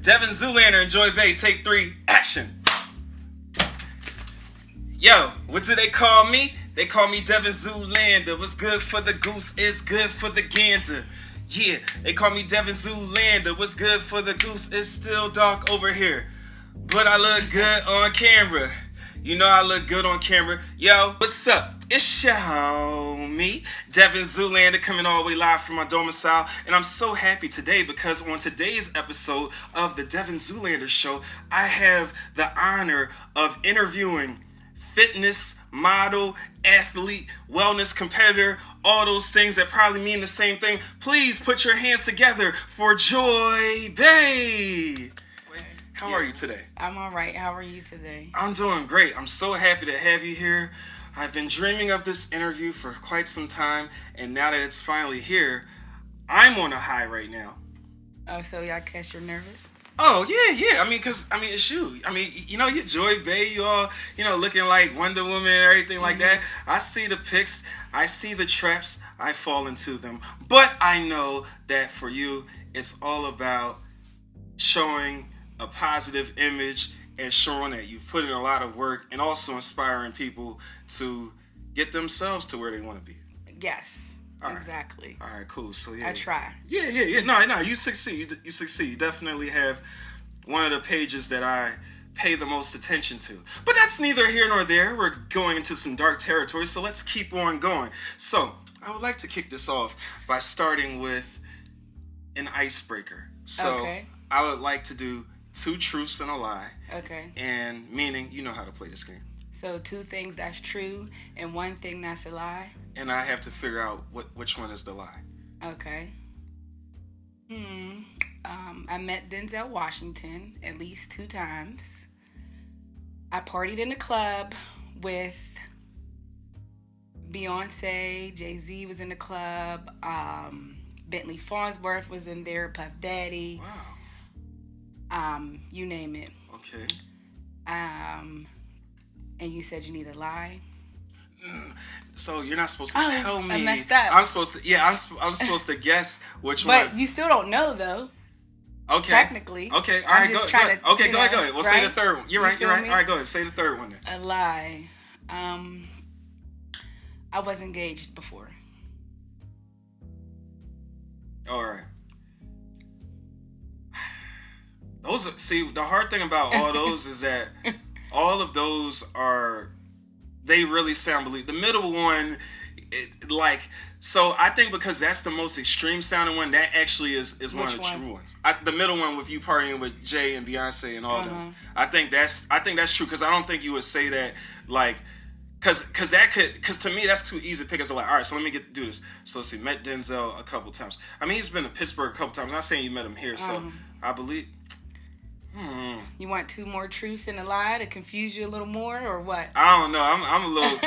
Devin Zoolander and Joy Bey, take 3, action. Yo, what do they call me? They call me Devin Zoolander. What's good for the goose is good for the gander. Yeah, they call me Devin Zoolander. What's good for the goose is still dark over here. But I look good on camera. You know I look good on camera. Yo, what's up? It's your homie, Devin Zoolander, coming all the way live from my domicile. And I'm so happy today because on today's episode of the Devin Zoolander Show, I have the honor of interviewing fitness, model, athlete, wellness competitor, all those things that probably mean the same thing. Please put your hands together for Joy Bey. How are you today? I'm all right. How are you today? I'm doing great. I'm so happy to have you here. I've been dreaming of this interview for quite some time, and now that it's finally here, I'm on a high right now. Oh, so y'all catch you're nervous? Oh, yeah. It's you. You're Joy Bey, you all, looking like Wonder Woman and everything like that. I see the pics. I see the traps. I fall into them. But I know that for you, it's all about showing a positive image and showing that you've put in a lot of work and also inspiring people to get themselves to where they want to be. Yes, all exactly. Right. All right, cool. So yeah. I try. Yeah. No, you succeed. You succeed. You definitely have one of the pages that I pay the most attention to. But that's neither here nor there. We're going into some dark territory, so let's keep on going. So I would like to kick this off by starting with an icebreaker. So okay. I would like to do 2 truths and a lie. Okay. And meaning, you know how to play this game. So 2 things that's true and 1 thing that's a lie? And I have to figure out which one is the lie. Okay. I met Denzel Washington at least 2 times. I partied in a club with Beyonce. Jay-Z was in the club. Bentley Farnsworth was in there. Puff Daddy. Wow. You name it. Okay. And you said you need a lie. So you're not supposed to tell me. I messed up. I'm supposed to. Yeah, I'm supposed to guess which one. But you still don't know though. Okay. Technically. Okay. All right. Go ahead. Okay. Go ahead. We'll say the third one. You're right. Me? All right. Go ahead. Say the third one then. A lie. I was engaged before. All right. The hard thing about all those is that all of those they really sound believable. The middle one, so I think because that's the most extreme sounding one, that actually is one of the true ones. The middle one with you partying with Jay and Beyonce and all them. I think that's true because I don't think you would say that because to me that's too easy to pick as a lie. All right, so let me do this. So let's see, met Denzel a couple times. I mean, he's been to Pittsburgh a couple times. I'm not saying you met him here, so I believe. You want 2 more truths and a lie to confuse you a little more, or what? I don't know. I'm a little.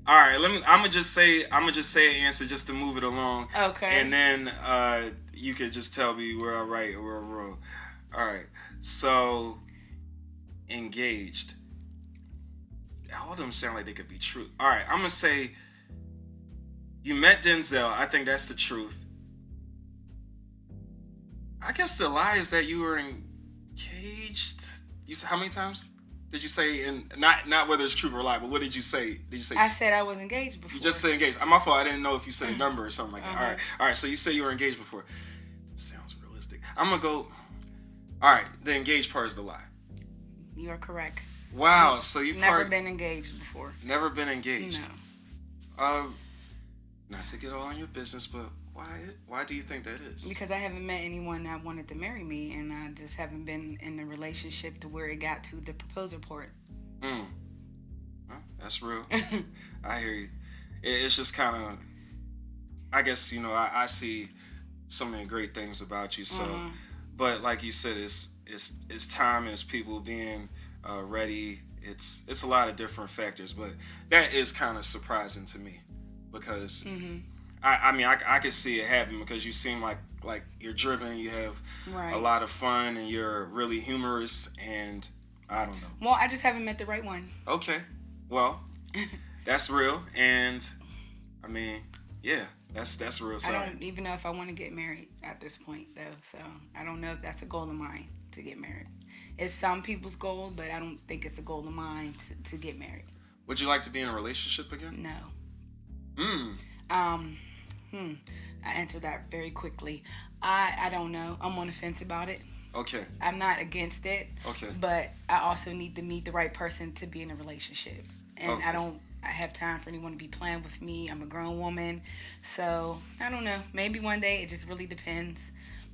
All right, I'm gonna just say an answer just to move it along. Okay. And then you could just tell me where I'm right or where I'm wrong. All right. So engaged. All of them sound like they could be true. All right, I'm gonna say you met Denzel. I think that's the truth. I guess the lie is that you were engaged. You said how many times did you say? And not whether it's true or lie, but what did you say? Did you say? I said I was engaged before. You just said engaged. My fault. I didn't know if you said a number or something like that. All right. So you say you were engaged before. Sounds realistic. I'm gonna go. All right. The engaged part is the lie. You are correct. Wow. So you've never been engaged before. Never been engaged. No. Not to get all on your business, but why do you think that is? Because I haven't met anyone that wanted to marry me, and I just haven't been in a relationship to where it got to the proposal part. Well, that's real. I hear you. It's just kind of, I guess, I see so many great things about you. So, but like you said, it's time and it's people being ready. It's a lot of different factors, but that is kind of surprising to me because. I could see it happen because you seem like you're driven, you have a lot of fun, and you're really humorous, and I don't know. Well, I just haven't met the right one. Okay. Well, that's real, and I mean, yeah, that's real. Sorry. I don't even know if I want to get married at this point, though, so I don't know if that's a goal of mine. to get married. It's some people's goal, but I don't think it's a goal of mine to get married. Would you like to be in a relationship again? No. I answered that very quickly. I don't know. I'm on the fence about it. Okay. I'm not against it. Okay. But I also need to meet the right person to be in a relationship. And Okay. I have time for anyone to be playing with me. I'm a grown woman. So, I don't know. Maybe one day. It just really depends.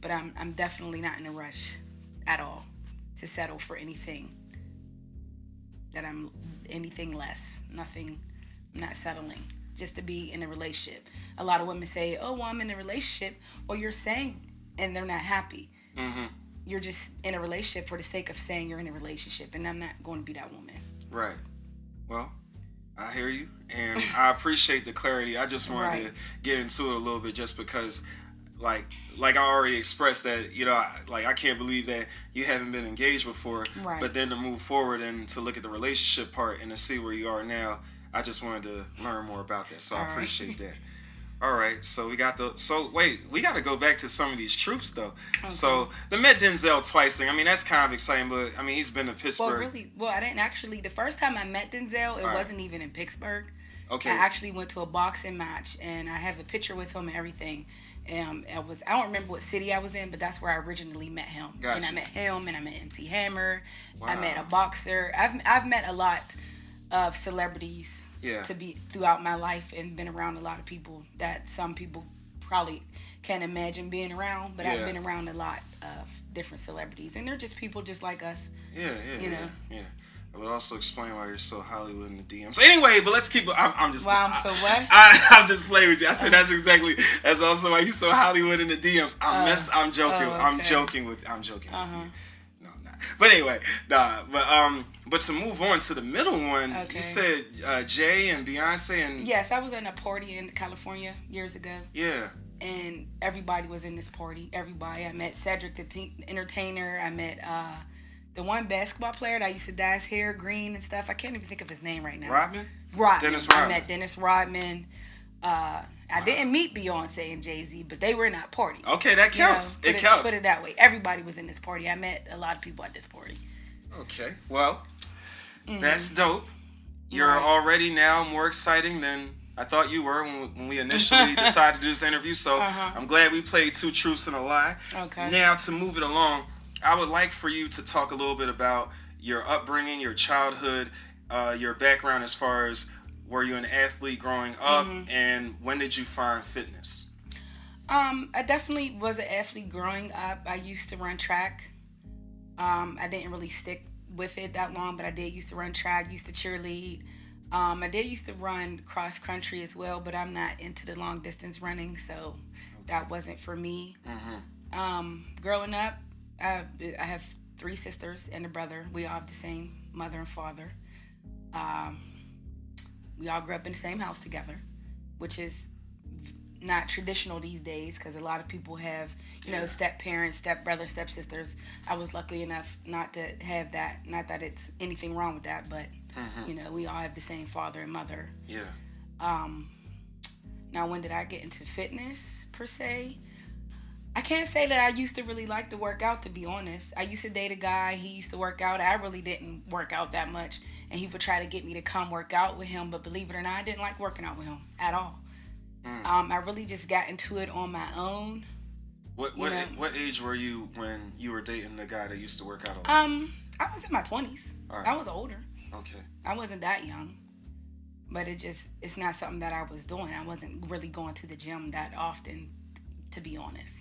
But I'm definitely not in a rush at all to settle for anything anything less. Nothing. I'm not settling just to be in a relationship. A lot of women say, oh, well, I'm in a relationship. Well, you're saying, and they're not happy. Mm-hmm. You're just in a relationship for the sake of saying you're in a relationship, and I'm not going to be that woman. Right. Well, I hear you, and I appreciate the clarity. I just wanted to get into it a little bit just because, like I already expressed that, I can't believe that you haven't been engaged before. Right. But then to move forward and to look at the relationship part and to see where you are now, I just wanted to learn more about that. So I appreciate that. All right, so we got we got to go back to some of these truths, though. Okay. So, the met Denzel twice thing, I mean, that's kind of exciting, but, I mean, he's been to Pittsburgh. I didn't actually, the first time I met Denzel, it wasn't even in Pittsburgh. Okay. I actually went to a boxing match, and I have a picture with him and everything. I don't remember what city I was in, but that's where I originally met him. Gotcha. And I met him, and I met MC Hammer. Wow. I met a boxer. I've met a lot of celebrities. Yeah. To be throughout my life and been around a lot of people that some people probably can't imagine being around, but I've been around a lot of different celebrities, and they're just people just like us. Yeah. Yeah. It would also explain why you're so Hollywood in the DMs. Anyway, but let's keep it. I'm just. Wow, I'm so what? I'm just playing with you. I said that's also why you're so Hollywood in the DMs. I'm joking. Okay. I'm joking with you. No, I'm not. But anyway, But to move on to the middle one, you said Jay and Beyonce and... Yes, I was in a party in California years ago. Yeah. And everybody was in this party. Everybody. I met Cedric the entertainer. I met the one basketball player that used to dye his hair green and stuff. I can't even think of his name right now. Rodman? Dennis Rodman. I met Dennis Rodman. I didn't meet Beyonce and Jay-Z, but they were in that party. Okay, that counts. It counts. Put it that way. Everybody was in this party. I met a lot of people at this party. Okay. Well... That's dope. You're already now more exciting than I thought you were when we initially decided to do this interview. So I'm glad we played two truths and a lie. Okay. Now, to move it along, I would like for you to talk a little bit about your upbringing, your childhood, your background as far as were you an athlete growing up, and when did you find fitness? I definitely was an athlete growing up. I used to run track. I didn't really stick with it that long, but I did used to run track, used to cheerlead. I did used to run cross country as well, but I'm not into the long distance running, so that wasn't for me. Growing up, I have 3 sisters and a brother. We all have the same mother and father. We all grew up in the same house together, which is not traditional these days because a lot of people have, step parents, step brothers, step sisters. I was lucky enough not to have that. Not that it's anything wrong with that, but we all have the same father and mother. Yeah. Now, when did I get into fitness per se? I can't say that I used to really like to work out, to be honest. I used to date a guy. He used to work out. I really didn't work out that much, and he would try to get me to come work out with him. But believe it or not, I didn't like working out with him at all. I really just got into it on my own. What age were you when you were dating the guy that used to work out a lot? I was in my 20s. Right. I was older. Okay. I wasn't that young. But it's not something that I was doing. I wasn't really going to the gym that often, to be honest,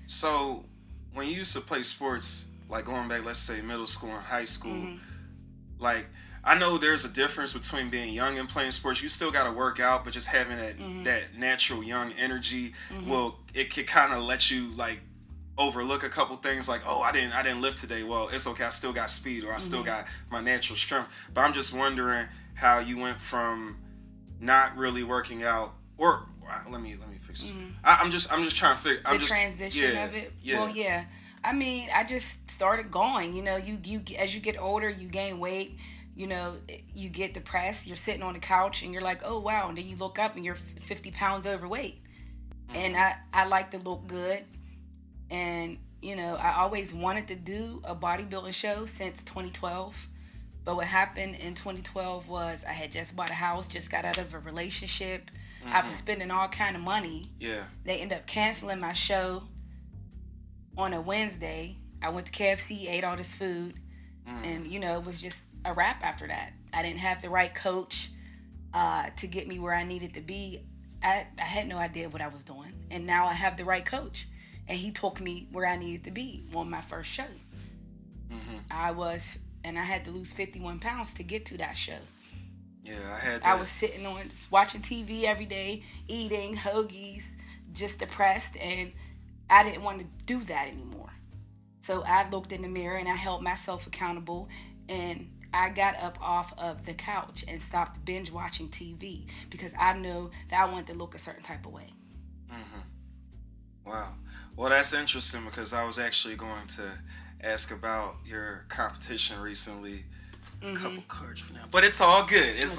So, when you used to play sports, like going back, let's say middle school and high school, like, I know there's a difference between being young and playing sports. You still got to work out, but just having that natural young energy, it could kind of let you like overlook a couple things. Like, oh, I didn't lift today. Well, it's okay. I still got speed, or I still got my natural strength. But I'm just wondering how you went from not really working out, or let me fix this. I'm just trying to figure the transition of it. Yeah. Well, yeah. I mean, I just started going. You as you get older, you gain weight. You get depressed, you're sitting on the couch and you're like, oh, wow. And then you look up and you're 50 pounds overweight. And I like to look good. And I always wanted to do a bodybuilding show since 2012. But what happened in 2012 was I had just bought a house, just got out of a relationship. I was spending all kind of money. Yeah. They ended up canceling my show on a Wednesday. I went to KFC, ate all this food, and it was just a wrap after that. I didn't have the right coach to get me where I needed to be. I had no idea what I was doing, and now I have the right coach, and he took me where I needed to be on my first show. I had to lose 51 pounds to get to that show. Yeah, I had that. I was sitting watching TV every day, eating hoagies, just depressed, and I didn't want to do that anymore. So I looked in the mirror and I held myself accountable, and I got up off of the couch and stopped binge watching TV because I knew that I wanted to look a certain type of way. Wow. Well, that's interesting because I was actually going to ask about your competition recently. A couple cards for now, but it's all good. It's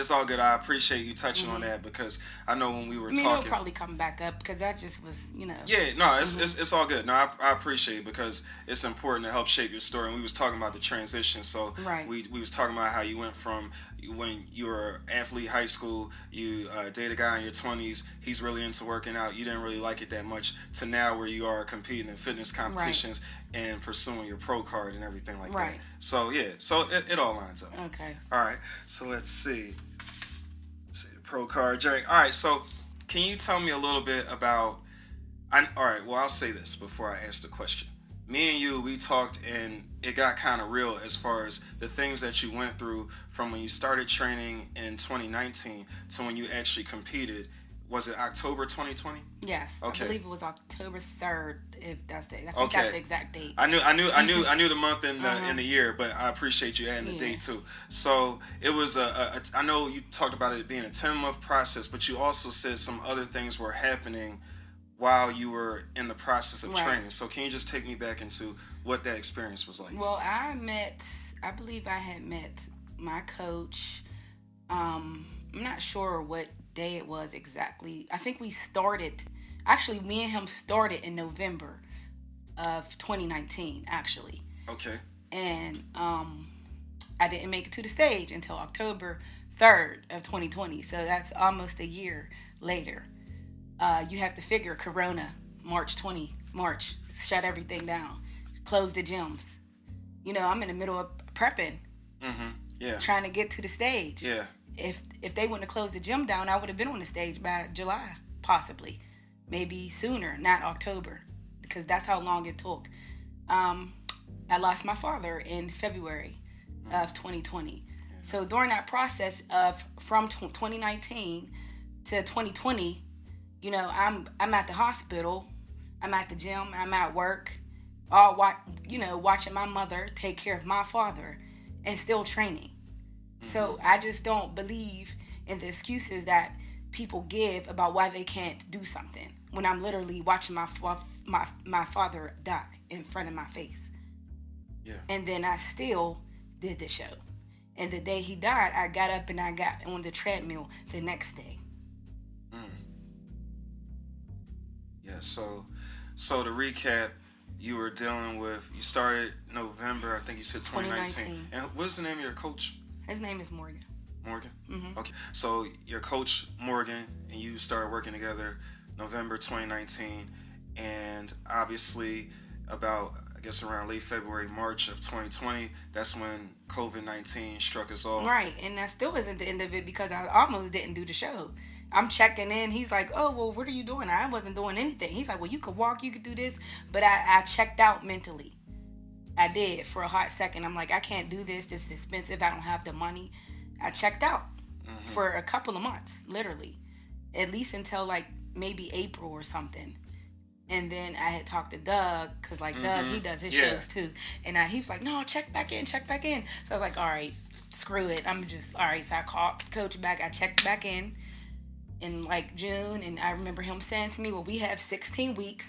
all good. I appreciate you touching on that because I know when we were talking, it'll probably come back up because I just was, Yeah, no, it's all good. No, I appreciate it because it's important to help shape your story. And we was talking about the transition, so right. we was talking about how you went from when you were athlete, high school, you dated a guy in your 20s. He's really into working out. You didn't really like it that much. To now where you are competing in fitness competitions. Right. And pursuing your pro card and everything like that. So yeah, so it all lines up. Okay. All right. So let's see the pro card, Jerry. All right. So can you tell me a little bit about? All right. Well, I'll say this before I ask the question. Me and you, we talked, and it got kind of real as far as the things that you went through from when you started training in 2019 to when you actually competed. Was it October 2020? Yes. Okay. I believe it was October 3rd. If that's the, I think that's the exact date. I knew the month and the year, but I appreciate you adding the date too. So it was I know you talked about it being a 10-month process, but you also said some other things were happening while you were in the process of training. So can you just take me back into what that experience was like? Well, I believe I had met my coach. I'm not sure what day it was exactly. I think me and him started in November of 2019 actually. Okay. And I didn't make it to the stage until October 3rd of 2020, so that's almost a year later. You have to figure Corona, March shut everything down, closed the gyms. I'm in the middle of prepping, trying to get to the stage. Yeah. If they wouldn't have closed the gym down, I would have been on the stage by July, possibly. Maybe sooner, not October, because that's how long it took. I lost my father in February of 2020. So during that process from 2019 to 2020, I'm at the hospital, I'm at the gym, I'm at work, watching my mother take care of my father and still training. So I just don't believe in the excuses that people give about why they can't do something when I'm literally watching my father die in front of my face. Yeah. And then I still did the show. And the day he died, I got up and I got on the treadmill the next day. Yeah, so to recap, you started November, I think you said 2019. And what's the name of your coach? His name is Morgan. Morgan? Mm-hmm. Okay. So your coach, Morgan, and you started working together November 2019. And obviously about, I guess, around late February, March of 2020, that's when COVID-19 struck us all. Right. And that still isn't the end of it because I almost didn't do the show. I'm checking in. He's like, oh, well, what are you doing? I wasn't doing anything. He's like, well, you could walk, you could do this. But I checked out mentally. I did for a hot second. I'm like, I can't do this. This is expensive. I don't have the money. I checked out for a couple of months, literally. At least until like maybe April or something. And then I had talked to Doug, because like Doug, he does his shows too. And he was like, no, check back in. So I was like, all right, screw it. All right. So I called Coach back. I checked back in like June. And I remember him saying to me, well, we have 16 weeks.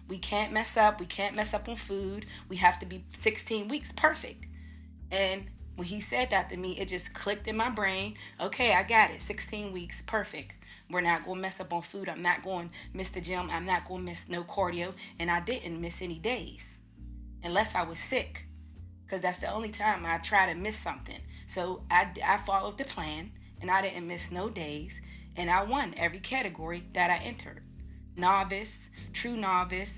We can't mess up. We can't mess up on food. We have to be 16 weeks perfect. And When he said that to me, it just clicked in my brain. Okay, I got it. 16 weeks, perfect. We're not going to mess up on food. I'm not going to miss the gym. I'm not going to miss no cardio. And I didn't miss any days unless I was sick, because that's the only time I try to miss something. So I followed the plan, and I didn't miss no days, and I won every category that I entered. Novice, true novice,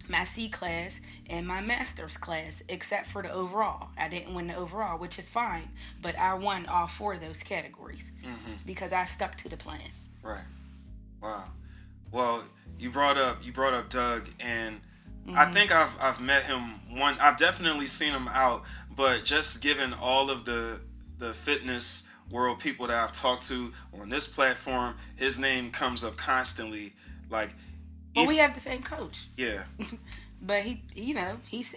my C class, and my master's class, except for the overall. I didn't win the overall, which is fine, but I won all 4 of those categories because I stuck to the plan. Right. Wow. Well, you brought up Doug, and I think I've met him one. I've definitely seen him out, but just given all of the fitness world people that I've talked to on this platform, his name comes up constantly. Like, well, we have the same coach. Yeah. But he's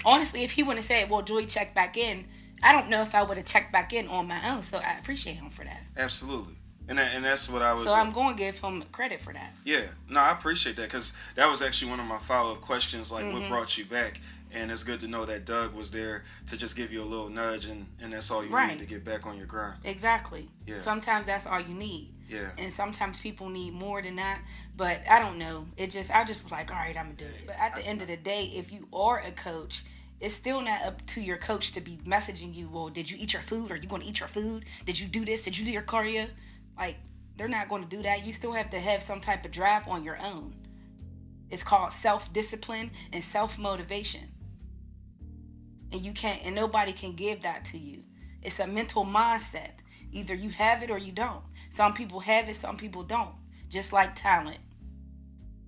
honestly, if he wouldn't have said, "Well, Joy, check back in," I don't know if I would have checked back in on my own. So I appreciate him for that. Absolutely. And that's what I was. So I'm going to give him credit for that. Yeah, no, I appreciate that, because that was actually one of my follow-up questions, like what brought you back, and it's good to know that Doug was there to just give you a little nudge, and that's all you need to get back on your grind. Exactly. Yeah. Sometimes that's all you need. Yeah. And sometimes people need more than that, but I don't know. I just was like, all right, I'm gonna do it. But at the end of the day, if you are a coach, it's still not up to your coach to be messaging you. Well, did you eat your food? Are you going to eat your food? Did you do this? Did you do your cardio? Like, they're not going to do that. You still have to have some type of drive on your own. It's called self-discipline and self-motivation. And you can't, and nobody can give that to you. It's a mental mindset. Either you have it or you don't. Some people have it, some people don't. Just like talent.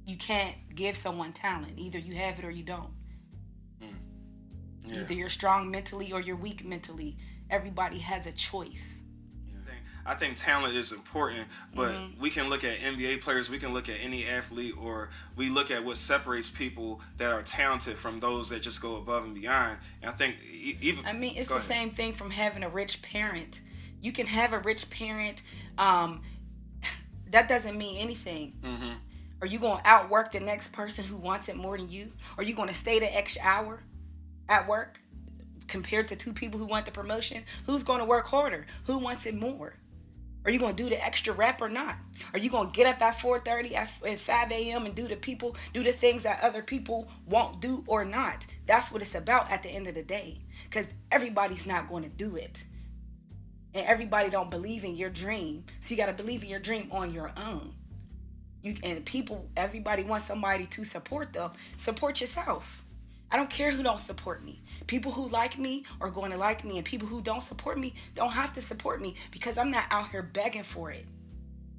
You can't give someone talent. Either you have it or you don't. Yeah. Either you're strong mentally or you're weak mentally. Everybody has a choice. I think talent is important, but we can look at NBA players, we can look at any athlete, or we look at what separates people that are talented from those that just go above and beyond. And I think it's the same thing from having a rich parent. You can have a rich parent. That doesn't mean anything. Are you going to outwork the next person who wants it more than you? Are you going to stay the extra hour at work compared to 2 people who want the promotion? Who's going to work harder? Who wants it more? Are you going to do the extra rep or not? Are you going to get up at 4:30 at 5 a.m. and do the things that other people won't do or not? That's what it's about at the end of the day. Because everybody's not going to do it. And everybody don't believe in your dream. So you got to believe in your dream on your own. Everybody wants somebody to support them. Support yourself. I don't care who don't support me. People who like me are going to like me, and people who don't support me don't have to support me, because I'm not out here begging for it.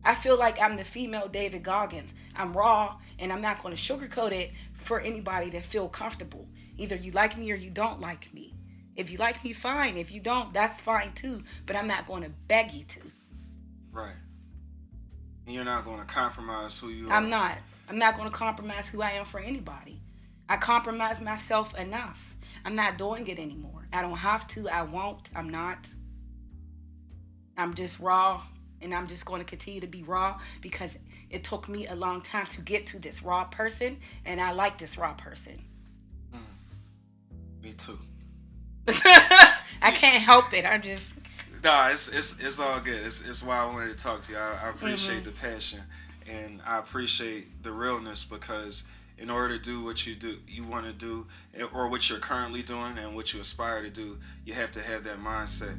I feel like I'm the female David Goggins. I'm raw, and I'm not going to sugarcoat it for anybody to feel comfortable. Either you like me or you don't like me. If you like me, fine. If you don't, that's fine too. But I'm not going to beg you to. Right. And you're not going to compromise who you are. I'm not. I'm not going to compromise who I am for anybody. I compromise myself enough. I'm not doing it anymore. I don't have to. I won't. I'm not. I'm just raw, and I'm just going to continue to be raw, because it took me a long time to get to this raw person, and I like this raw person. Me too. I can't help it. I'm just... Nah, it's all good. It's why I wanted to talk to you. I appreciate the passion, and I appreciate the realness, because in order to do what you want to do, or what you're currently doing and what you aspire to do, you have to have that mindset.